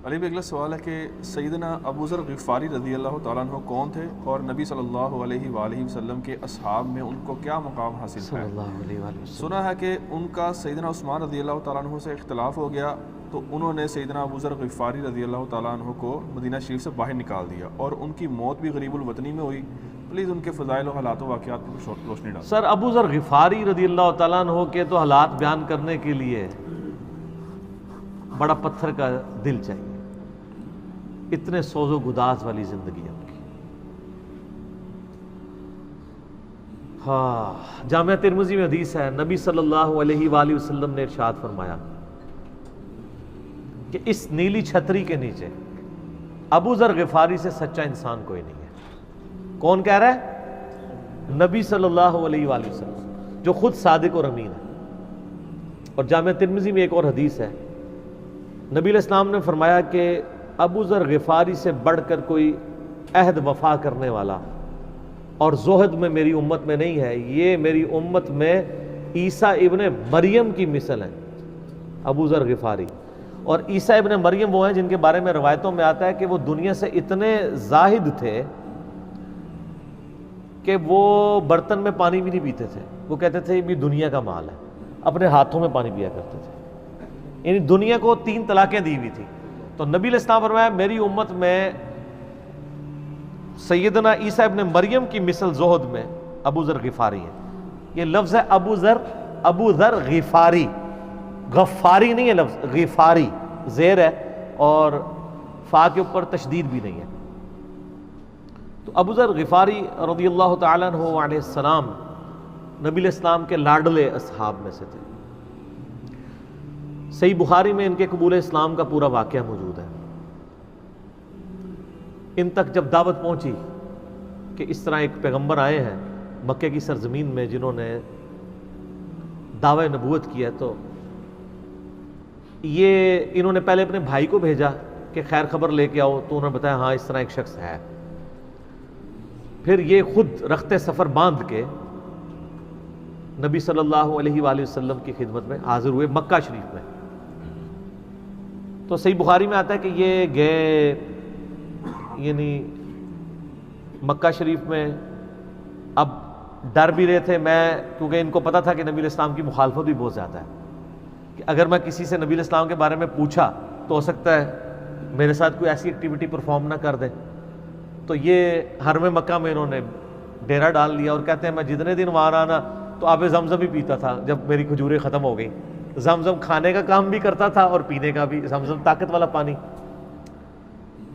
علی بھائی اگلا سوال ہے کہ سیدنا ابو ذر غفاری رضی اللہ تعالیٰ عنہ کون تھے اور نبی صلی اللہ علیہ وآلہ وسلم کے اصحاب میں ان کو کیا مقام حاصل صلی ہے؟ اللہ علیہ وآلہ وسلم۔ سنا ہے کہ ان کا سیدنا عثمان رضی اللہ تعالیٰ عنہ سے اختلاف ہو گیا تو انہوں نے سیدنا ابو ذر غفاری رضی اللہ تعالیٰ عنہ کو مدینہ شریف سے باہر نکال دیا اور ان کی موت بھی غریب الوطنی میں ہوئی۔ پلیز ان کے فضائل و حالات و واقعات پر کچھ روشنی ڈال۔ سر ابو ذر غفاری رضی اللہ تعالیٰ عنہ کے تو حالات بیان کرنے کے لیے بڑا پتھر کا دل چاہیے، اتنے سوز و گداز والی زندگی ہے ان کی۔ ہاں، جامعہ ترمذی میں حدیث ہے، نبی صلی اللہ علیہ وآلہ وسلم نے ارشاد فرمایا کہ اس نیلی چھتری کے نیچے ابو ذر غفاری سے سچا انسان کوئی نہیں ہے۔ کون کہہ رہا ہے؟ نبی صلی اللہ علیہ وآلہ وسلم، جو خود صادق اور امین ہے۔ اور جامعہ ترمذی میں ایک اور حدیث ہے، نبی علیہ السلام نے فرمایا کہ ابو ذر غفاری سے بڑھ کر کوئی عہد وفا کرنے والا اور زہد میں میری امت میں نہیں ہے، یہ میری امت میں عیسیٰ ابن مریم کی مثل ہے، ابو ذر غفاری۔ اور عیسیٰ ابن مریم وہ ہیں جن کے بارے میں روایتوں میں آتا ہے کہ وہ دنیا سے اتنے زاہد تھے کہ وہ برتن میں پانی بھی نہیں پیتے تھے، وہ کہتے تھے یہ بھی دنیا کا مال ہے، اپنے ہاتھوں میں پانی پیا کرتے تھے۔ یعنی دنیا کو 3 طلاقیں دی ہوئی تھی۔ تو نبی علیہ السلام فرمایا میری امت میں سیدنا عیسیٰ ابن مریم کی مثل زہد میں ابو ذر غفاری ہے۔ یہ لفظ ہے ابو ذر غفاری، غفاری نہیں ہے لفظ، غفاری زیر ہے اور فا کے اوپر تشدید بھی نہیں ہے۔ تو ابو ذر غفاری رضی اللہ تعالیٰ عنہ علیہ السلام نبی علیہ السلام کے لاڈلے اصحاب میں سے تھے۔ صحیح بخاری میں ان کے قبول اسلام کا پورا واقعہ موجود ہے۔ ان تک جب دعوت پہنچی کہ اس طرح ایک پیغمبر آئے ہیں مکے کی سرزمین میں جنہوں نے دعوی نبوت کیا، تو یہ انہوں نے پہلے اپنے بھائی کو بھیجا کہ خیر خبر لے کے آؤ، تو انہوں نے بتایا ہاں اس طرح ایک شخص ہے۔ پھر یہ خود رخت سفر باندھ کے نبی صلی اللہ علیہ وآلہ وسلم کی خدمت میں حاضر ہوئے مکہ شریف میں۔ تو صحیح بخاری میں آتا ہے کہ یہ گئے، یعنی مکہ شریف میں اب ڈر بھی رہے تھے، میں کیونکہ ان کو پتا تھا کہ نبی علیہ السلام کی مخالفت بھی بہت زیادہ ہے، کہ اگر میں کسی سے نبی علیہ السلام کے بارے میں پوچھا تو ہو سکتا ہے میرے ساتھ کوئی ایسی ایکٹیویٹی پرفارم نہ کر دے۔ تو یہ حرم مکہ میں انہوں نے ڈیرا ڈال لیا، اور کہتے ہیں میں جتنے دن وہاں رہا نا تو آب زمزم ہی پیتا تھا جب میری کھجوریں ختم ہو گئی۔ زمزم کھانے کا کام بھی کرتا تھا اور پینے کا بھی، زمزم طاقت والا پانی۔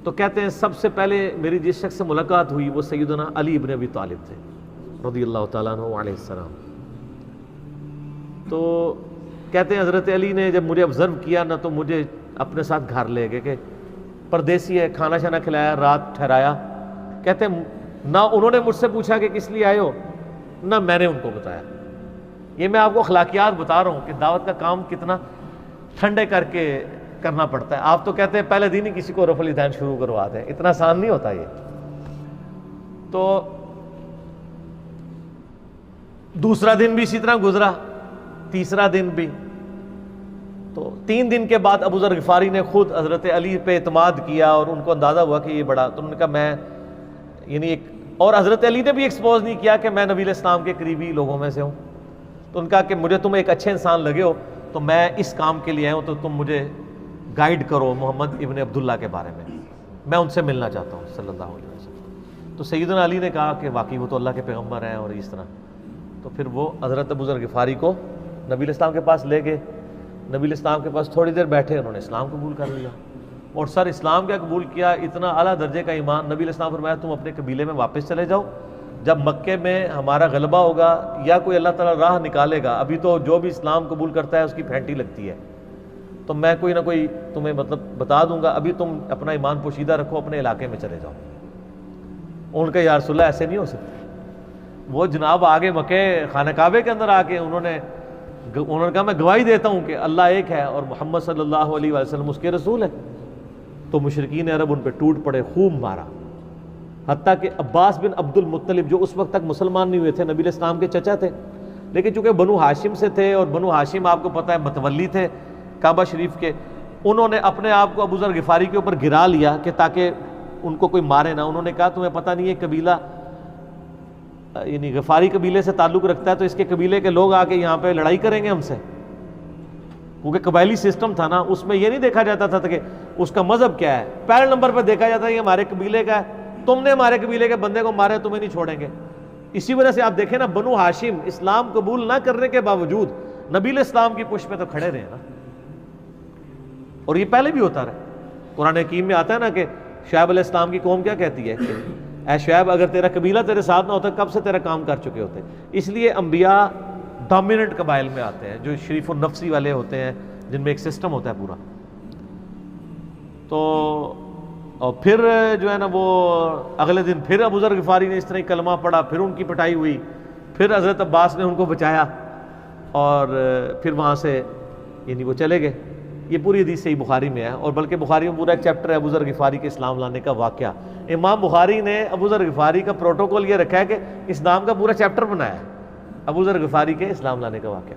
تو کہتے ہیں سب سے پہلے میری جس شخص سے ملاقات ہوئی وہ سیدنا علی ابن ابی طالب تھے رضی اللہ تعالیٰ عنہ علیہ السلام۔ تو کہتے ہیں حضرت علی نے جب مجھے آبزرو کیا نا تو مجھے اپنے ساتھ گھر لے گئے، کہ پردیسی ہے، کھانا شانا کھلایا، رات ٹھہرایا۔ کہتے ہیں نہ انہوں نے مجھ سے پوچھا کہ کس لیے آئے ہو، نہ میں نے ان کو بتایا۔ یہ میں آپ کو اخلاقیات بتا رہا ہوں کہ دعوت کا کام کتنا ٹھنڈے کر کے کرنا پڑتا ہے۔ آپ تو کہتے ہیں پہلے دن ہی کسی کو رفع الیدین شروع کروا دیں، اتنا آسان نہیں ہوتا یہ۔ تو دوسرا دن بھی اسی طرح گزرا، تیسرا دن بھی۔ تو 3 دن کے بعد ابو ذر غفاری نے خود حضرت علی پہ اعتماد کیا اور ان کو اندازہ ہوا کہ یہ بڑا، تو انہوں نے کہا میں یعنی ایک، اور حضرت علی نے بھی ایکسپوز نہیں کیا کہ میں نبی علیہ السلام کے قریبی لوگوں میں سے ہوں۔ تو ان کا کہ مجھے تم ایک اچھے انسان لگے ہو تو میں اس کام کے لیے آیا ہوں، تو تم مجھے گائیڈ کرو محمد ابن عبداللہ کے بارے میں ان سے ملنا چاہتا ہوں صلی اللہ علیہ وسلم۔ تو سیدنا علی نے کہا کہ واقعی وہ تو اللہ کے پیغمبر ہیں اور اس طرح۔ تو پھر وہ حضرت ابو ذر غفاری کو نبی علیہ السلام کے پاس لے گئے، نبی علیہ السلام کے پاس تھوڑی دیر بیٹھے، انہوں نے اسلام قبول کر لیا۔ اور سر اسلام کیا قبول کیا، اتنا اعلیٰ درجے کا ایمان۔ نبی علیہ السلام فرمایا تم اپنے قبیلے میں واپس چلے جاؤ، جب مکے میں ہمارا غلبہ ہوگا یا کوئی اللہ تعالیٰ راہ نکالے گا، ابھی تو جو بھی اسلام قبول کرتا ہے اس کی پھینٹی لگتی ہے، تو میں کوئی نہ کوئی تمہیں مطلب بتا دوں گا، ابھی تم اپنا ایمان پوشیدہ رکھو، اپنے علاقے میں چلے جاؤ۔ ان کا یا رسول اللہ ایسے نہیں ہو سکتا۔ وہ جناب آگے مکے خانہ کعبے کے اندر آ کے انہوں نے کہا میں گواہی دیتا ہوں کہ اللہ ایک ہے اور محمد صلی اللہ علیہ وسلم اس کے رسول ہے۔ تو مشرکین عرب ان پہ ٹوٹ پڑے، خوب مارا، حتیٰ کہ عباس بن عبد المطلب جو اس وقت تک مسلمان نہیں ہوئے تھے، نبی علیہ السلام کے چچا تھے، لیکن چونکہ بنو ہاشم سے تھے اور بنو ہاشم آپ کو پتہ ہے متولی تھے کعبہ شریف کے، انہوں نے اپنے آپ کو ابو ذر غفاری کے اوپر گرا لیا کہ تاکہ ان کو کوئی مارے نہ. انہوں نے کہا تمہیں پتہ نہیں ہے قبیلہ یعنی غفاری قبیلے سے تعلق رکھتا ہے تو اس کے قبیلے کے لوگ آ کے یہاں پہ لڑائی کریں گے ہم سے, کیونکہ قبائلی سسٹم تھا نا, اس میں یہ نہیں دیکھا جاتا تھا کہ اس کا مذہب کیا ہے, پہلے نمبر پہ دیکھا جاتا ہے یہ ہمارے قبیلے کا ہے, تم نے ہمارے قبیلے کے بندے کو مارے تمہیں نہیں چھوڑیں گے. اسی وجہ سے آپ دیکھیں نا بنو ہاشم اسلام قبول نہ کرنے کے باوجود نبی علیہ السلام کی پشت پہ تو کھڑے رہے نا, اور یہ پہلے بھی ہوتا رہا. قرآن حکیم میں آتا ہے نا کہ شعیب علیہ السلام کی قوم کیا کہتی ہے کہ اے شعیب اگر تیرا قبیلہ تیرے ساتھ نہ ہوتا کب سے تیرا کام کر چکے ہوتے. اس لیے انبیاء ڈومیننٹ قبائل میں آتے ہیں جو شریف النفسی والے ہوتے ہیں, جن میں ایک سسٹم ہوتا ہے پورا. تو اور پھر جو ہے نا وہ اگلے دن پھر ابو ذر غفاری نے اس طرح کلمہ پڑھا, پھر ان کی پٹائی ہوئی, پھر حضرت عباس نے ان کو بچایا اور پھر وہاں سے یعنی وہ چلے گئے. یہ پوری حدیث صحیح بخاری میں ہے, اور بلکہ بخاری میں پورا ایک چیپٹر ہے ابو ذر غفاری کے اسلام لانے کا واقعہ. امام بخاری نے ابو ذر غفاری کا پروٹوکول یہ رکھا ہے کہ اسلام کا پورا چیپٹر بنایا ہے ابو ذر غفاری کے اسلام لانے کا واقعہ.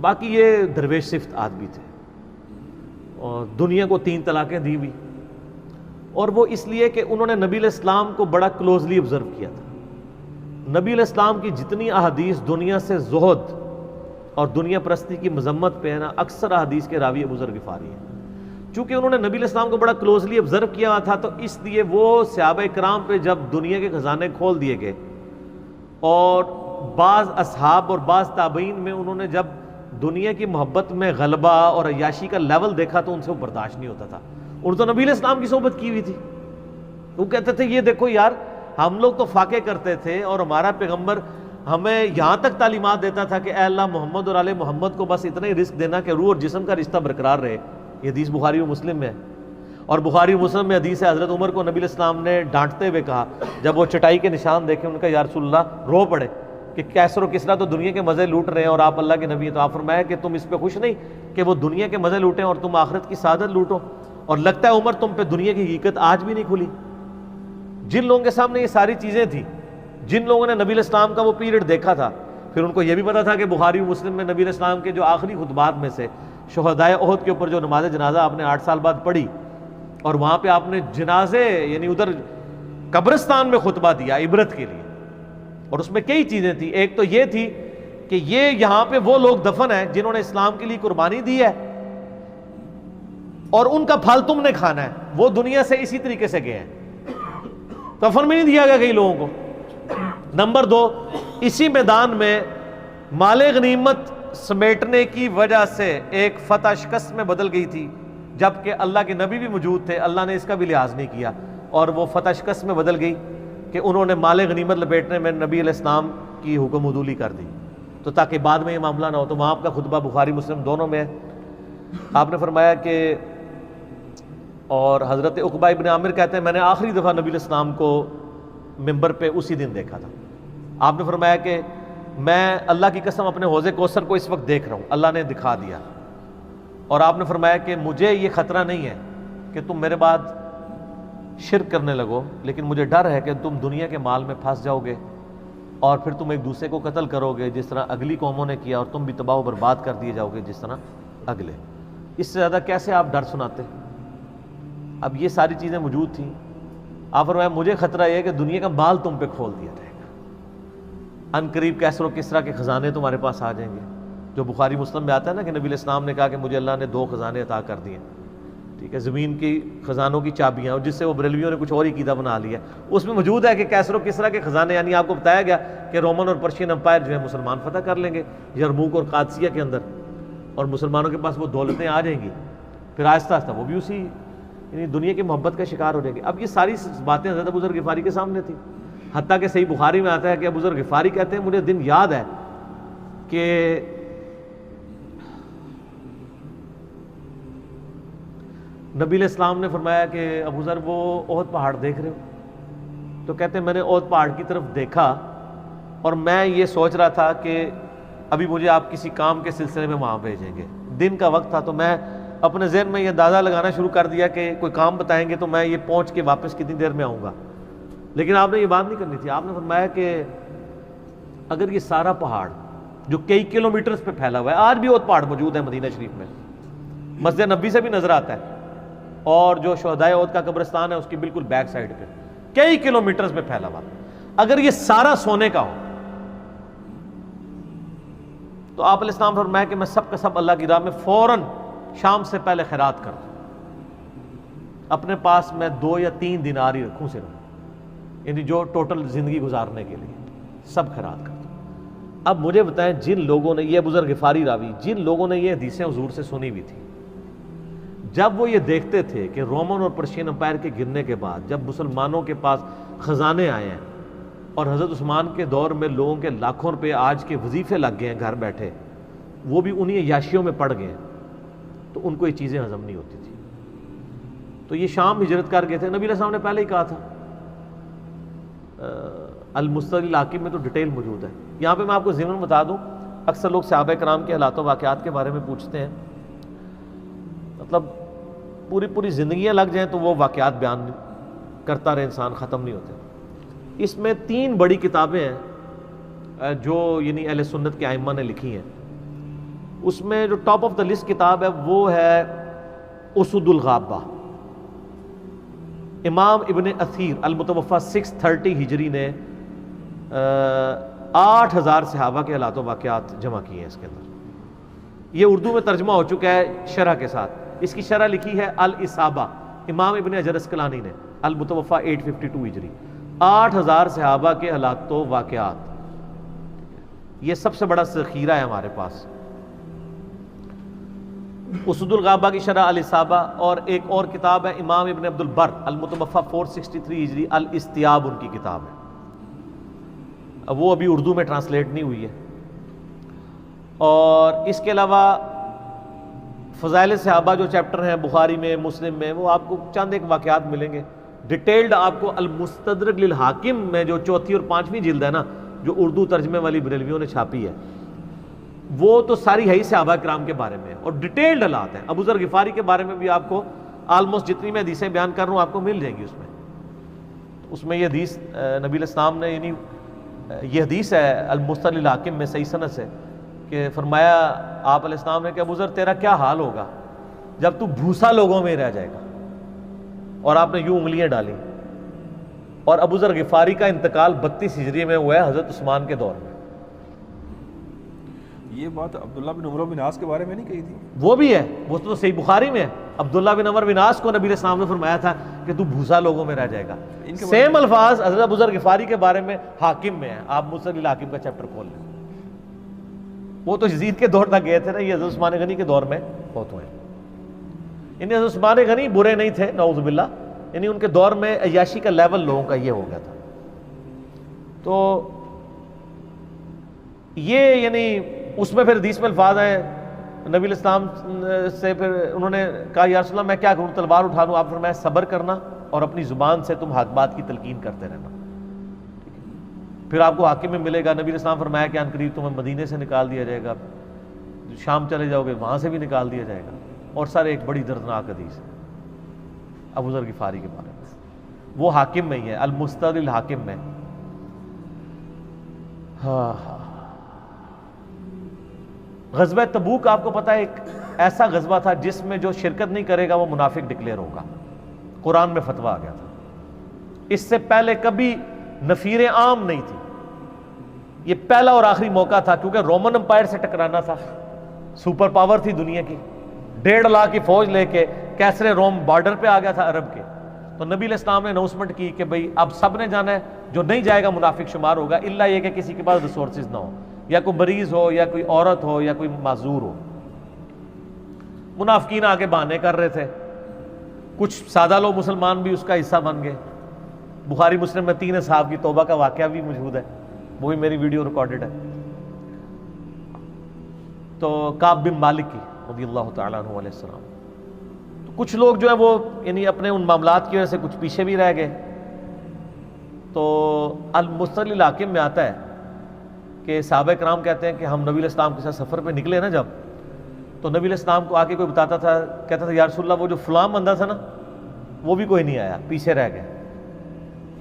باقی یہ درویش صفت آدمی تھے اور دنیا کو 3 طلاقیں دی ہوئی, اور وہ اس لیے کہ انہوں نے نبی علیہ السلام کو بڑا کلوزلی آبزرو کیا تھا. نبی علیہ السلام کی جتنی احادیث دنیا سے زہد اور دنیا پرستی کی مذمت پہ ہے نا, اکثر احادیث کے راوی ابو ذر غفاری ہیں. چونکہ انہوں نے نبی علیہ السلام کو بڑا کلوزلی آبزرو کیا ہوا تھا, تو اس لیے وہ صحابہ کرام پہ جب دنیا کے خزانے کھول دیے گئے, اور بعض اصحاب اور بعض تابعین میں انہوں نے جب دنیا کی محبت میں غلبہ اور عیاشی کا لیول دیکھا تو ان سے وہ برداشت نہیں ہوتا تھا. انہوں تو نبی علیہ السلام کی صحبت کی ہوئی تھی, وہ کہتے تھے یہ دیکھو یار ہم لوگ تو فاقے کرتے تھے اور ہمارا پیغمبر ہمیں یہاں تک تعلیمات دیتا تھا کہ اے اللہ محمد اور آل محمد کو بس اتنا ہی رزق دینا کہ روح اور جسم کا رشتہ برقرار رہے. یہ حدیث بخاری و مسلم میں ہے, اور بخاری و مسلم میں حدیث ہے حضرت عمر کو نبی علیہ السلام نے ڈانٹتے ہوئے کہا جب وہ چٹائی کے نشان دیکھے, ان کا یا رسول اللہ رو پڑے کہ کیسر و کسرا تو دنیا کے مزے لوٹ رہے ہیں اور آپ اللہ کے نبی ہیں. تو آپ فرمایا کہ تم اس پہ خوش نہیں کہ وہ دنیا کے مزے لوٹیں اور تم آخرت کی سعادت لوٹو, اور لگتا ہے عمر تم پہ دنیا کی حقیقت آج بھی نہیں کھلی. جن لوگوں کے سامنے یہ ساری چیزیں تھیں, جن لوگوں نے نبی علیہ السلام کا وہ پیریڈ دیکھا تھا, پھر ان کو یہ بھی پتا تھا کہ بخاری و مسلم میں نبی علیہ السلام کے جو آخری خطبات میں سے شہدائے احد کے اوپر جو نماز جنازہ آپ نے 8 سال بعد پڑھی, اور وہاں پہ آپ نے جنازے یعنی ادھر قبرستان میں خطبہ دیا عبرت کے لیے, اور اس میں کئی چیزیں تھیں. ایک تو یہ تھی کہ یہ یہاں پہ وہ لوگ دفن ہیں جنہوں نے اسلام کے لیے قربانی دی ہے, اور ان کا پھل تم نے کھانا ہے. وہ دنیا سے اسی طریقے سے گئے ہیں, کفن میں نہیں دیا گیا کئی لوگوں کو. نمبر 2, اسی میدان میں مال غنیمت سمیٹنے کی وجہ سے ایک فتح شکست میں بدل گئی تھی, جبکہ اللہ کے نبی بھی موجود تھے, اللہ نے اس کا بھی لحاظ نہیں کیا, اور وہ فتح شکست میں بدل گئی کہ انہوں نے مال غنیمت لپیٹنے میں نبی علیہ السلام کی حکم عدولی کر دی, تو تاکہ بعد میں یہ معاملہ نہ ہو. تو وہاں آپ کا خطبہ بخاری مسلم دونوں میں ہے. آپ نے فرمایا کہ, اور حضرت عقبہ ابن عامر کہتے ہیں میں نے آخری دفعہ نبی علیہ السلام کو ممبر پہ اسی دن دیکھا تھا. آپ نے فرمایا کہ میں اللہ کی قسم اپنے حوض کوثر کو اس وقت دیکھ رہا ہوں, اللہ نے دکھا دیا. اور آپ نے فرمایا کہ مجھے یہ خطرہ نہیں ہے کہ تم میرے بعد شرک کرنے لگو, لیکن مجھے ڈر ہے کہ تم دنیا کے مال میں پھنس جاؤ گے اور پھر تم ایک دوسرے کو قتل کرو گے جس طرح اگلی قوموں نے کیا, اور تم بھی تباہ و برباد کر دیے جاؤ گے جس طرح اگلے. اس سے زیادہ کیسے آپ ڈر سناتے؟ اب یہ ساری چیزیں موجود تھیں. آپ فرمایا مجھے خطرہ یہ ہے کہ دنیا کا مال تم پہ کھول دیا جائے گا, ان قریب کیسر و کسرا کے خزانے تمہارے پاس آ جائیں گے, جو بخاری مسلم میں آتا ہے نا کہ نبی علیہ السلام نے کہا کہ مجھے اللہ نے 2 خزانے عطا کر دیے, ٹھیک ہے, زمین کی خزانوں کی چابیاں, اور جس سے وہ بریلویوں نے کچھ اور ہی عقیدہ بنا لیا. اس میں موجود ہے کہ کیسر و کسرا کے خزانے, یعنی آپ کو بتایا گیا کہ رومن اور پرشین امپائر جو ہے مسلمان فتح کر لیں گے یرموک اور قادسیہ کے اندر, اور مسلمانوں کے پاس وہ دولتیں آ جائیں گی, پھر آہستہ آہستہ وہ بھی اسی یعنی دنیا کی محبت کا شکار ہو جائیں گے. اب یہ ساری باتیں حضرت ابو ذر غفاری کے سامنے تھیں, حتیٰ کہ صحیح بخاری میں آتا ہے کہ ابو ذر غفاری کہتے ہیں مجھے دن یاد ہے کہ نبی علیہ السلام نے فرمایا کہ ابو ذر وہ احد پہاڑ دیکھ رہے ہو؟ تو کہتے ہیں میں نے احد پہاڑ کی طرف دیکھا اور میں یہ سوچ رہا تھا کہ ابھی مجھے آپ کسی کام کے سلسلے میں وہاں بھیجیں گے. دن کا وقت تھا, تو میں اپنے ذہن میں یہ اندازہ لگانا شروع کر دیا کہ کوئی کام بتائیں گے تو میں یہ پہنچ کے واپس کتنی دیر میں آؤں گا. لیکن آپ نے یہ بات نہیں کرنی تھی. آپ نے فرمایا کہ اگر یہ سارا پہاڑ جو کئی کلومیٹرز پہ پھیلا ہوا ہے, آج بھی احد پہاڑ موجود ہے مدینہ شریف میں, مسجد نبی سے بھی نظر آتا ہے، اور جو شہدائے احد کا قبرستان ہے اس کی بالکل بیک سائڈ پہ کئی کلومیٹرز میں پھیلا ہوا. اگر یہ سارا سونے کا ہو تو آپ علیہ السلام فرمایا کہ میں سب کا سب اللہ کی راہ میں فوراً شام سے پہلے خیرات کر دوں، اپنے پاس میں 2 یا 3 دینار ہی رکھوں صرف، یعنی جو ٹوٹل زندگی گزارنے کے لیے سب خیرات کر دوں. اب مجھے بتائیں، جن لوگوں نے، یہ ابو ذر غفاری راوی، جن لوگوں نے یہ حدیثیں حضور سے سنی ہوئی تھی، جب وہ یہ دیکھتے تھے کہ رومن اور پرشین امپائر کے گرنے کے بعد جب مسلمانوں کے پاس خزانے آئے ہیں اور حضرت عثمان کے دور میں لوگوں کے لاکھوں روپے آج کے وظیفے لگ گئے ہیں گھر بیٹھے، وہ بھی انہی عیاشیوں میں پڑ گئے ہیں، تو ان کو یہ چیزیں ہضم نہیں ہوتی تھی. تو یہ شام ہجرت کر گئے تھے. نبی علیہ السلام نے پہلے ہی کہا تھا، المستدرک الحاکم میں تو ڈیٹیل موجود ہے. یہاں پہ میں آپ کو ضمن بتا دوں، اکثر لوگ صحابہ کرام کے حالات و واقعات کے بارے میں پوچھتے ہیں، مطلب پوری زندگیاں لگ جائیں تو وہ واقعات بیان کرتا رہے انسان، ختم نہیں ہوتے. اس میں 3 بڑی کتابیں ہیں جو یعنی اہل سنت کے ائمہ نے لکھی ہیں. اس میں جو ٹاپ آف دا لسٹ کتاب ہے وہ ہے اسد الغابہ. امام ابن اثیر المتوفی 630 ہجری نے 8000 صحابہ کے حالات و واقعات جمع کیے ہیں اس کے اندر. یہ اردو میں ترجمہ ہو چکا ہے شرح کے ساتھ. اس کی شرح لکھی ہے الاصابہ امام ابن حجر اسقلانی نے، المتوفی 852 ہجری. 8000 صحابہ کے حالات و واقعات، یہ سب سے بڑا ذخیرہ ہے ہمارے پاس. اسد الغابہ کی شرح الاصابہ، اور ایک اور کتاب ہے امام ابن عبد البر المتوفی 463 ہجری الاستیاب، ان کی کتاب ہے. وہ ابھی اردو میں ٹرانسلیٹ نہیں ہوئی ہے. اور اس کے علاوہ فضائل صحابہ جو چیپٹر ہیں بخاری میں، مسلم میں، وہ آپ کو چند ایک واقعات ملیں گے. ڈیٹیلڈ آپ کو المستدرک للحاکم میں جو 4تھی اور 5ویں جلد ہے نا، جو اردو ترجمے والی بریلویوں نے چھاپی ہے، وہ تو ساری ہے ہی صحابہ کرام کے بارے میں، اور ڈیٹیلڈ حالات ہیں. ابو ذر غفاری کے بارے میں بھی آپ کو آلموسٹ جتنی میں حدیثیں بیان کر رہا ہوں آپ کو مل جائیں گی. اس میں یہ حدیث نبی علیہ السلام نے، یعنی یہ حدیث ہے المستدرک للحاکم میں صحیح سند سے، کہ فرمایا آپ علیہ السلام نے کہ ابو ذر تیرا کیا حال ہوگا جب تو بھوسا لوگوں میں رہ جائے گا. اور آپ نے یوں انگلیاں ڈالی. اور ابو ذر غفاری کا انتقال 32 ہجری میں ہوا ہے حضرت عثمان کے دور میں. یہ بات عبداللہ بن عمر بن عاص کے بارے میں نہیں کہی تھی؟ وہ بھی ہے، وہ تو صحیح بخاری میں ہے. عبداللہ بن عمر بن عاص کو نبی علیہ السلام نے فرمایا تھا کہ تو بھوسا لوگوں میں رہ جائے گا. سیم الفاظ حضرت ابو ذر غفاری کے بارے میں حاکم میں ہے. آپ مستدرک الحاکم کا چیپٹر کھول لیں. وہ تو یزید کے دور تک گئے تھے نا، یہ حضرت عثمان غنی کے دور میں بہت ہوئے. یعنی حضرت عثمان غنی برے نہیں تھے نعوذ باللہ، یعنی ان کے دور میں عیاشی کا لیول لوگوں کا یہ ہو گیا تھا. تو یہ یعنی اس میں پھر حدیث میں الفاظ ہیں نبی علیہ السلام سے، پھر انہوں نے کہا یا رسول اللہ میں کیا کروں، تلوار اٹھا لوں؟ آپ فرمایا صبر کرنا اور اپنی زبان سے تم حق بات کی تلقین کرتے رہنا، پھر آپ کو حاکم میں ملے گا. نبی علیہ السلام فرمایا کہ عنقریب تمہیں مدینے سے نکال دیا جائے گا، شام چلے جاؤ گے وہاں سے بھی نکال دیا جائے گا. اور سر ایک بڑی دردناک حدیث ہے ابو ذر غفاری کے بارے میں، وہ حاکم میں ہی ہے، المستدرک الحاکم میں. غزوہ تبوک آپ کو پتہ ہے ایک ایسا غزوہ تھا جس میں جو شرکت نہیں کرے گا وہ منافق ڈکلیئر ہوگا. قرآن میں فتویٰ آ گیا تھا. اس سے پہلے کبھی نفیر عام نہیں تھی. یہ پہلا اور آخری موقع تھا، کیونکہ رومن امپائر سے ٹکرانا تھا. سپر پاور تھی دنیا کی، 1.5 لاکھ کی فوج لے کے کیسرے روم بارڈر پہ آ گیا تھا عرب کے. تو نبی علیہ السلام نے اناؤنسمنٹ کی کہ بھئی اب سب نے جانا ہے، جو نہیں جائے گا منافق شمار ہوگا، الا یہ کہ کسی کے پاس ریسورسز نہ ہو، یا کوئی مریض ہو، یا کوئی عورت ہو، یا کوئی معذور ہو. منافقین آگے بہانے کر رہے تھے. کچھ سادہ لوگ مسلمان بھی اس کا حصہ بن گئے. بخاری مسلم میں 3 اصحاب کی توبہ کا واقعہ بھی موجود ہے، وہ بھی میری ویڈیو ریکارڈڈ ہے. تو کعب بن مالک کی رضی اللہ تعالیٰ عنہ علیہ السلام، تو کچھ لوگ جو ہے وہ یعنی اپنے ان معاملات کی وجہ سے کچھ پیچھے بھی رہ گئے. تو المستدرک الحاکم میں آتا ہے کہ صحابہ کرام کہتے ہیں کہ ہم نبی علیہ السلام کے ساتھ سفر پہ نکلے نا جب، تو نبی علیہ السلام کو آ کے کوئی بتاتا تھا، کہتا تھا یا رسول اللہ وہ جو فلاں بندہ تھا نا وہ بھی کوئی نہیں آیا، پیچھے رہ گئے.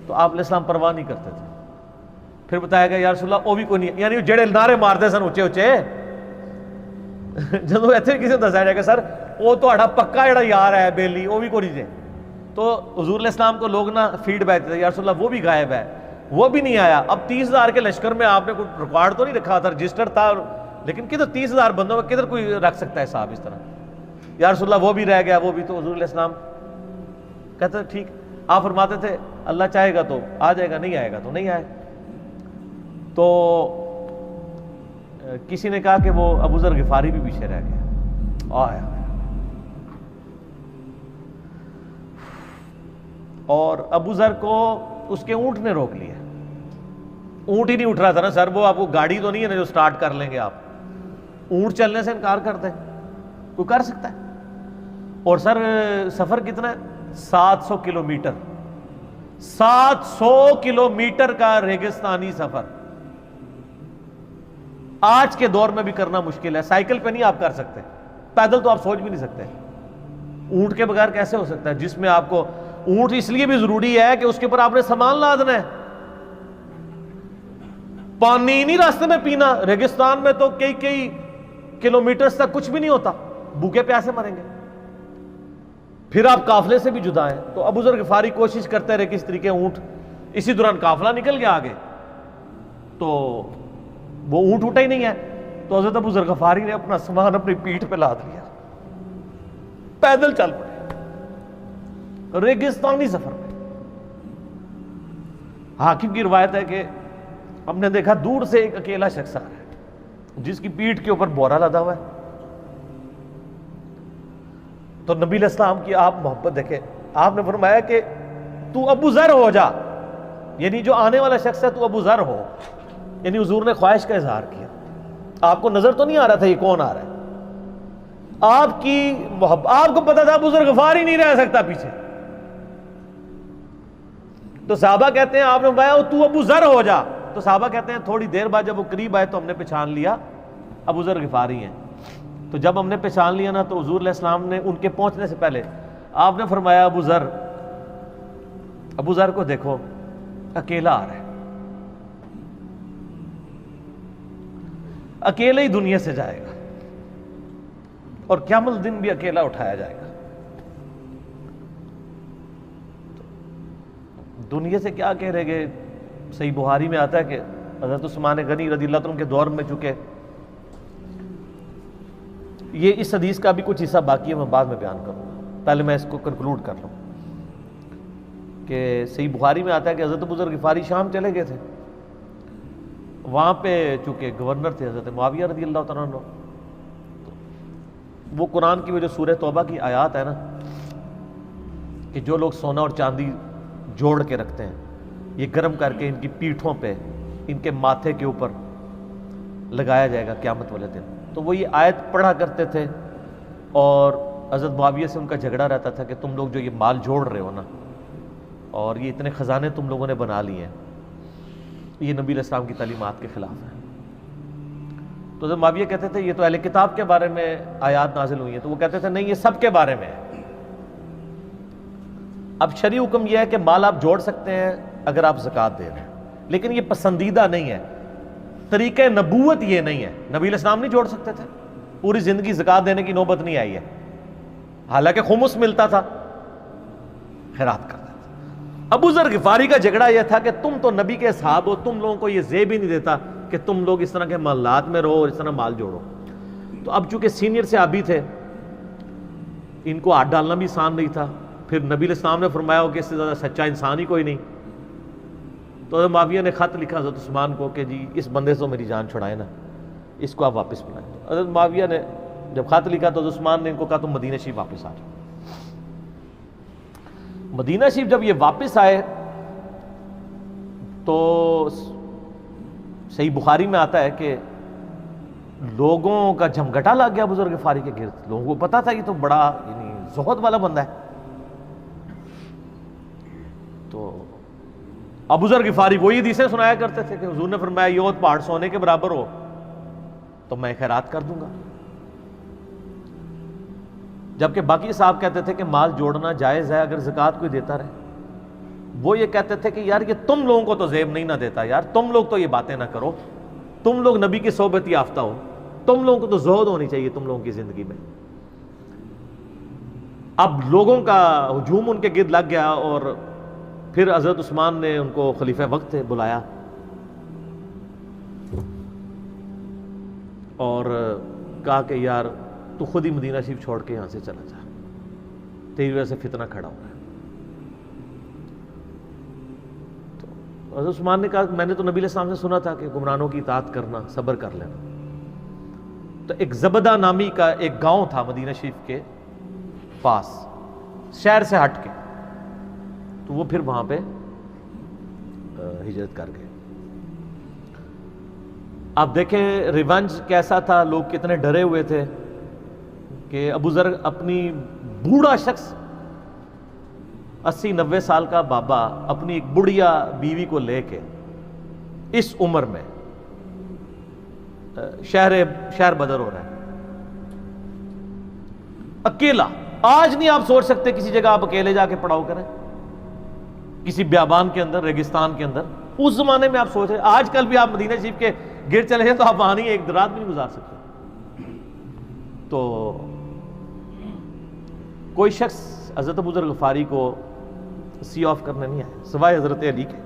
تو آپ علیہ السلام پرواہ نہیں کرتے تھے. پھر بتایا گیا یا رسول اللہ وہ بھی کوئی نہیں، یعنی جڑے نعرے مارتے سن اچھے اچھے جدو ایتھے کسی نے دسایا جائے گا سر وہ تہاڈا پکا جڑا یار ہے بیلی وہ بھی کوئی نہیں جے. تو حضور علیہ السلام کو لوگ نا فیڈ بیک دیتے یا رسول اللہ وہ بھی غائب ہے, وہ بھی نہیں آیا. اب 30,000 کے لشکر میں آپ نے کوئی ریکارڈ تو نہیں رکھا تھا, رجسٹر تھا, لیکن کدھر 30,000 بندوں میں کدھر کوئی رکھ سکتا ہے صاحب اس طرح, یا رسول اللہ وہ بھی رہ گیا وہ بھی. تو حضور علیہ السلام کہتے ہیں ٹھیک. آپ فرماتے تھے اللہ چاہے گا تو آ جائے گا, نہیں آئے گا تو نہیں آئے. تو کسی نے کہا کہ وہ ابو ذر غفاری بھی پیچھے رہ گیا. آیا اور ابو ذر کو اس کے اونٹ نے روک لیا. اونٹ ہی نہیں اٹھ رہا تھا نا سر, وہ آپ کو گاڑی تو نہیں ہے نا جو سٹارٹ کر لیں گے آپ. اونٹ چلنے سے انکار کر دیں, کوئی کر سکتا ہے؟ اور سر سفر کتنا ہے؟ 700 کلومیٹر. 700 کلومیٹر کا ریگستانی سفر آج کے دور میں بھی کرنا مشکل ہے. سائیکل پہ نہیں آپ کر سکتے, پیدل تو آپ سوچ بھی نہیں سکتے. اونٹ کے بغیر کیسے ہو سکتا ہے, جس میں آپ کو اونٹ اس لیے بھی ضروری ہے کہ اس کے اوپر آپ نے سامان لادنا ہے. پانی نہیں راستے میں پینا, ریگستان میں تو کئی کلومیٹرز تک کچھ بھی نہیں ہوتا, بھوکے پیاسے مریں گے. پھر آپ قافلے سے بھی جدا ہیں. تو ابو ذر غفاری کوشش کرتے رہے کس طریقے اونٹ, اسی دوران قافلہ نکل گیا آگے, تو وہ اونٹ اٹھا ہی نہیں ہے. تو حضرت ابو ذر غفاری نے اپنا سامان اپنی پیٹھ پہ لاد لیا, پیدل چل پڑے ریگستانی سفر میں. حاکم کی روایت ہے کہ ہم نے دیکھا دور سے ایک اکیلا شخص آ رہا ہے جس کی پیٹھ کے اوپر بورا لدا ہوا ہے. تو نبی علیہ السلام کی آپ محبت دیکھیں, آپ نے فرمایا کہ تو ابو ذر ہو جا, یعنی جو آنے والا شخص ہے تو ابو ذر ہو. یعنی حضور نے خواہش کا اظہار کیا. آپ کو نظر تو نہیں آ رہا تھا یہ کون آ رہا ہے, آپ کی محبت, آپ کو پتا تھا ابو ذر غفاری نہیں رہ سکتا پیچھے. تو صحابہ کہتے ہیں آپ نے فرمایا تو ابو ذر ہو جا. تو صحابہ کہتے ہیں تھوڑی دیر بعد جب وہ قریب آئے تو ہم نے پہچان لیا ابو ذر غفاری ہیں. تو جب ہم نے پہچان لیا نا تو حضور علیہ السلام نے ان کے پہنچنے سے پہلے آپ نے فرمایا ابو ذر کو دیکھو اکیلا آ رہا ہے, اکیلے ہی دنیا سے جائے گا اور قیامت دن بھی اکیلا اٹھایا جائے گا. دنیا سے کیا کہہ رہے گے. صحیح بخاری میں آتا ہے کہ حضرت عثمان غنی رضی اللہ عنہ کے دور میں چکے, یہ اس حدیث کا بھی کچھ حصہ باقی ہے, میں بعد میں بیان کروں گا, پہلے میں اس کو کنکلوڈ کر لوں. کہ صحیح بخاری میں آتا ہے کہ حضرت ابو ذر غفاری شام چلے گئے تھے, وہاں پہ چونکہ گورنر تھے حضرت معاویہ رضی اللہ تعالیٰ عنہ. وہ قرآن کی وہ جو سورہ توبہ کی آیات ہے نا کہ جو لوگ سونا اور چاندی جوڑ کے رکھتے ہیں یہ گرم کر کے ان کی پیٹھوں پہ ان کے ماتھے کے اوپر لگایا جائے گا قیامت والے دن. تو وہ یہ آیت پڑھا کرتے تھے اور حضرت معاویہ سے ان کا جھگڑا رہتا تھا کہ تم لوگ جو یہ مال جوڑ رہے ہو نا اور یہ اتنے خزانے تم لوگوں نے بنا لیے ہیں, یہ نبی علیہ السلام کی تعلیمات کے خلاف ہے. تو حضرت معاویہ کہتے تھے یہ تو اہل کتاب کے بارے میں آیات نازل ہوئی ہیں. تو وہ کہتے تھے نہیں, یہ سب کے بارے میں ہے. اب شرعی حکم یہ ہے کہ مال آپ جوڑ سکتے ہیں اگر آپ زکوٰۃ دے رہے ہیں, لیکن یہ پسندیدہ نہیں ہے. طریقہ نبوت یہ نہیں ہے. نبی علیہ السلام نہیں جوڑ سکتے تھے, پوری زندگی زکوٰۃ دینے کی نوبت نہیں آئی ہے, حالانکہ خمس ملتا تھا, خیرات کرتے تھے. ابو ذر غفاری کا جھگڑا یہ تھا کہ تم تو نبی کے اصحاب ہو, تم لوگوں کو یہ زیب ہی نہیں دیتا کہ تم لوگ اس طرح کے محلات میں رہو اور اس طرح مال جوڑو. تو اب چونکہ سینئر صحابی تھے, ان کو ہاتھ ڈالنا بھی آسان نہیں تھا. پھر نبی علیہ السلام نے فرمایا ہو کہ اس سے زیادہ سچا انسان ہی کوئی نہیں. تو حضرت معاویہ نے خط لکھا حضرت عثمان کو کہ جی اس بندے سے میری جان چھڑائے نا, اس کو آپ واپس بلائیں. حضرت معاویہ نے جب خط لکھا تو حضرت عثمان نے ان کو کہا تم مدینہ شریف واپس آ جاؤ. مدینہ شریف جب یہ واپس آئے تو صحیح بخاری میں آتا ہے کہ لوگوں کا جھمگٹا لگ گیا ابو ذر غفاری کے گرد. لوگوں کو پتا تھا یہ تو بڑا یعنی زہد والا بندہ ہے. تو ابو ذر غفاری وہی حدیثیں سنایا کرتے تھے کہ حضور نے فرمایا یہ احد پہاڑ سونے کے برابر ہو تو میں خیرات کر دوں گا. جبکہ باقی صاحب کہتے تھے کہ مال جوڑنا جائز ہے اگر زکوٰۃ کوئی دیتا رہے. وہ یہ کہتے تھے کہ یار یہ تم لوگوں کو تو زیب نہیں نہ دیتا, یار تم لوگ تو یہ باتیں نہ کرو, تم لوگ نبی کی صحبت یافتہ ہو, تم لوگوں کو تو زہد ہونی چاہیے تم لوگوں کی زندگی میں. اب لوگوں کا ہجوم ان کے گرد لگ گیا اور پھر حضرت عثمان نے ان کو خلیفہ وقت بلایا اور کہا کہ یار تو خود ہی مدینہ شریف چھوڑ کے یہاں سے چلا جا، تیری وجہ سے فتنہ کھڑا ہوا ہے۔ تو حضرت عثمان نے کہا میں نے تو نبی علیہ السلام سے سنا تھا کہ گمراہوں کی اطاعت کرنا، صبر کر لینا۔ تو ایک زبدہ نامی کا ایک گاؤں تھا مدینہ شریف کے پاس، شہر سے ہٹ کے، تو وہ پھر وہاں پہ ہجرت کر گئے۔ آپ دیکھیں ریونج کیسا تھا، لوگ کتنے ڈرے ہوئے تھے کہ ابو ذر اپنی بوڑھا شخص 80-90 سال کا بابا اپنی ایک بڑھیا بیوی کو لے کے اس عمر میں شہر بدر ہو رہا ہے اکیلا۔ آج نہیں آپ سوچ سکتے کسی جگہ آپ اکیلے جا کے پڑاؤ کریں، کسی بیابان کے اندر، ریگستان کے اندر۔ اس زمانے میں آپ سوچ رہے، آج کل بھی آپ مدینہ شریف کے گر چلے جائیں تو آپ وہاں نہیں ایک رات بھی نہیں گزار سکتے۔ تو کوئی شخص حضرت ابو ذر غفاری کو سی آف کرنے نہیں آیا سوائے حضرت علی کے،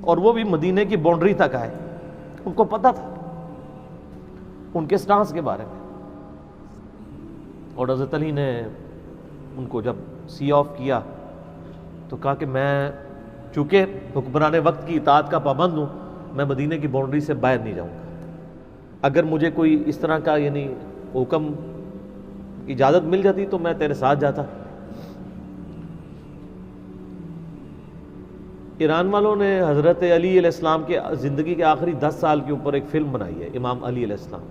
اور وہ بھی مدینہ کی باؤنڈری تک آئے۔ ان کو پتہ تھا ان کے سٹانس کے بارے میں، اور حضرت علی نے ان کو جب سی آف کیا تو کہا کہ میں چونکہ حکمران وقت کی اطاعت کا پابند ہوں، میں مدینہ کی باؤنڈری سے باہر نہیں جاؤں گا۔ اگر مجھے کوئی اس طرح کا یعنی حکم اجازت مل جاتی تو میں تیرے ساتھ جاتا۔ ایران والوں نے حضرت علی علیہ السلام کے زندگی کے آخری 10 سال کے اوپر ایک فلم بنائی ہے، امام علی علیہ السلام۔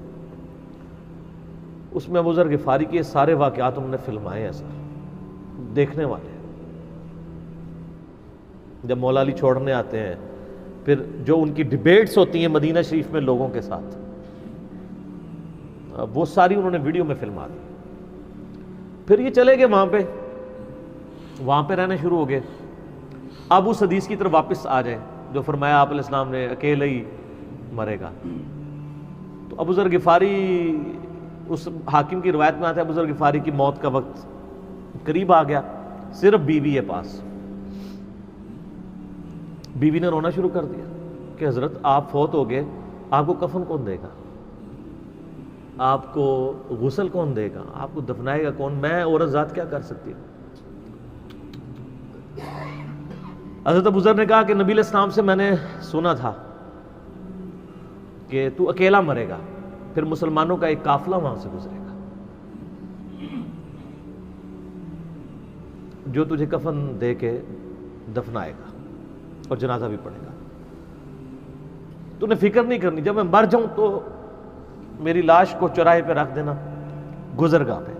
اس میں ابو ذر غفاری کے سارے واقعات انہوں نے فلمائے ہیں سر، دیکھنے والے ہیں۔ جب مولا علی چھوڑنے آتے ہیں، پھر جو ان کی ڈیبیٹس ہوتی ہیں مدینہ شریف میں لوگوں کے ساتھ، وہ ساری انہوں نے ویڈیو میں فلما دی۔ پھر یہ چلے گئے وہاں پہ رہنے شروع ہو گئے۔ اب اس حدیث کی طرف واپس آ جائیں جو فرمایا آپ علیہ السلام نے اکیلے ہی مرے گا۔ تو ابو ذر غفاری، اس حاکم کی روایت میں آتا ہے ابو ذر غفاری کی موت کا وقت قریب آ گیا، صرف بیوی ہے پاس۔ بیوی نے رونا شروع کر دیا کہ حضرت آپ فوت ہو گئے، آپ کو کفن کون دے گا، آپ کو غسل کون دے گا، آپ کو دفنائے گا کون، میں عورت ذات کیا کر سکتی ہوں۔ حضرت ابو ذر نے کہا کہ نبی علیہ السلام سے میں نے سنا تھا کہ تو اکیلا مرے گا، پھر مسلمانوں کا ایک قافلہ وہاں سے گزرے گا جو تجھے کفن دے کے دفنائے گا اور جنازہ بھی پڑھے گا۔ تو نے فکر نہیں کرنی، جب میں مر جاؤں تو میری لاش کو چوراہے پہ رکھ دینا، گزرگاہ پہ،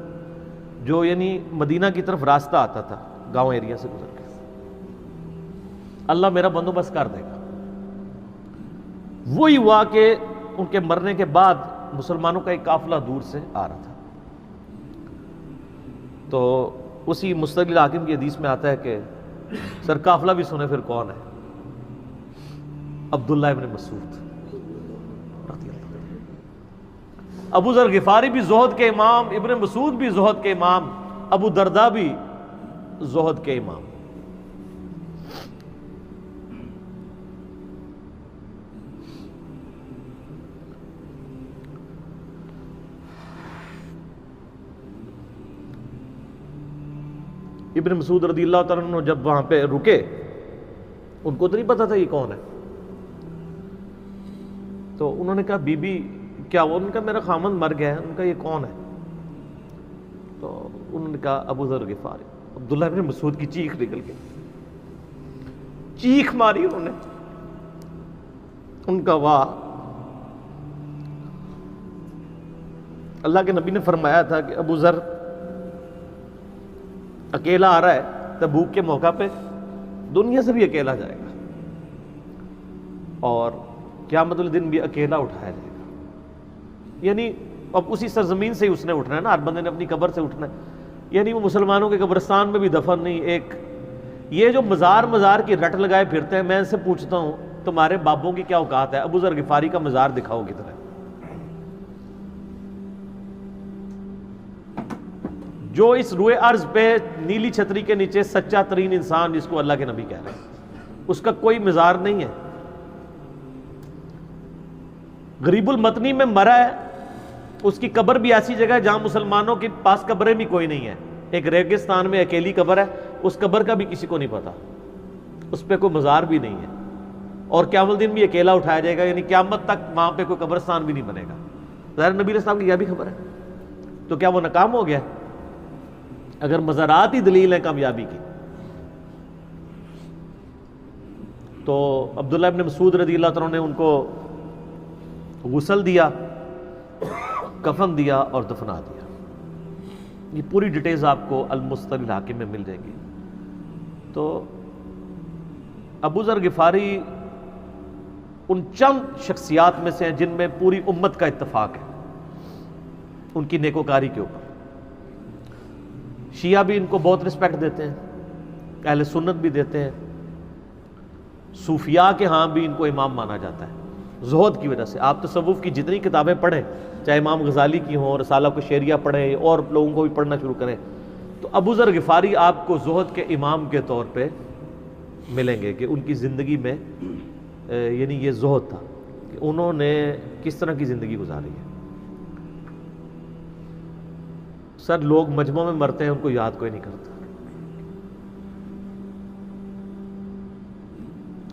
جو یعنی مدینہ کی طرف راستہ آتا تھا گاؤں ایریا سے گزر کے، اللہ میرا بندوبست کر دے گا۔ وہی ہوا کہ ان کے مرنے کے بعد مسلمانوں کا ایک قافلہ دور سے آ رہا تھا۔ تو اسی مستقل حاکم کی حدیث میں آتا ہے کہ سر قافلہ بھی سنے پھر کون ہے، عبداللہ ابن مسعود رضی اللہ عنہ۔ ابو ذر غفاری بھی زہد کے امام، ابن مسعود بھی زہد کے امام، ابو درداء بھی زہد کے امام۔ ابن مسعود رضی اللہ تعالیٰ عنہ جب وہاں پہ رکے، ان کو تو نہیں پتا تھا یہ کون ہے، تو انہوں نے کہا بی بی کیا وہ، ان کا میرا خامند مر گیا ہے، ان کا یہ کون ہے، تو انہوں نے کہا ابو ذر غفاری۔ عبداللہ ابن مسعود کی چیخ نکل گئی، چیخ ماری انہوں نے، ان کا واہ۔ اللہ کے نبی نے فرمایا تھا کہ ابو ذر اکیلا آ رہا ہے تبوک کے موقع پہ، دنیا سے بھی اکیلا جائے گا، اور قیامت الدن بھی اکیلا اٹھایا جائے گا۔ یعنی اب اسی سرزمین سے ہی اس نے اٹھنا ہے نا، ہر بندے نے اپنی قبر سے اٹھنا ہے، یعنی وہ مسلمانوں کے قبرستان میں بھی دفن نہیں۔ ایک یہ جو مزار کی رٹ لگائے پھرتے ہیں، میں ان سے پوچھتا ہوں تمہارے بابوں کی کیا اوقات ہے، ابو ذر غفاری کا مزار دکھاؤ کتنا ہے، جو اس روئے ارض پہ نیلی چھتری کے نیچے سچا ترین انسان جس کو اللہ کے نبی کہہ رہے ہیں، اس کا کوئی مزار نہیں ہے. غریب المتنی میں مرا ہے، اس کی قبر بھی ایسی جگہ ہے جہاں مسلمانوں کے پاس قبریں بھی کوئی نہیں ہے. ایک ریگستان میں اکیلی قبر ہے، اس قبر کا بھی کسی کو نہیں پتا، اس پہ کوئی مزار بھی نہیں ہے، اور قیامت الدین بھی اکیلا اٹھایا جائے گا، یعنی قیامت تک وہاں پہ کوئی قبرستان بھی نہیں بنے گا. ظاہر نبی علیہ السلام کی یہ بھی خبر ہے، تو کیا وہ ناکام ہو گیا اگر مزارات ہی دلیل ہے کامیابی کی؟ تو عبداللہ ابن مسعود رضی اللہ عنہ نے ان کو غسل دیا، کفن دیا اور دفنا دیا. یہ پوری ڈیٹیلز آپ کو المستدرک الحاکم میں مل جائیں گی. تو ابو ذر غفاری ان چند شخصیات میں سے ہیں جن میں پوری امت کا اتفاق ہے ان کی نیکوکاری کے اوپر. شیعہ بھی ان کو بہت رسپیکٹ دیتے ہیں، اہل سنت بھی دیتے ہیں، صوفیاء کے ہاں بھی ان کو امام مانا جاتا ہے زہد کی وجہ سے. آپ تصوف کی جتنی کتابیں پڑھیں، چاہے امام غزالی کی ہوں، رسالہ قشیریہ پڑھیں اور لوگوں کو بھی پڑھنا شروع کریں، تو ابو ذر غفاری آپ کو زہد کے امام کے طور پہ ملیں گے کہ ان کی زندگی میں یعنی یہ زہد تھا کہ انہوں نے کس طرح کی زندگی گزاری ہے. سر لوگ مجمع میں مرتے ہیں، ان کو یاد کوئی نہیں کرتا،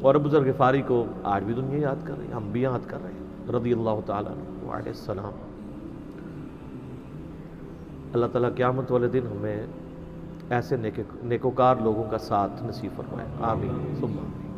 اور ابو ذر غفاری کو آج بھی دنیا یاد کر رہی ہے، ہم بھی یاد کر رہے ہیں رضی اللہ تعالیٰ عنہ علیہ السلام. اللہ تعالیٰ قیامت والے دن ہمیں ایسے نیکوکار لوگوں کا ساتھ نصیب فرمائے. آمین ثم آمین.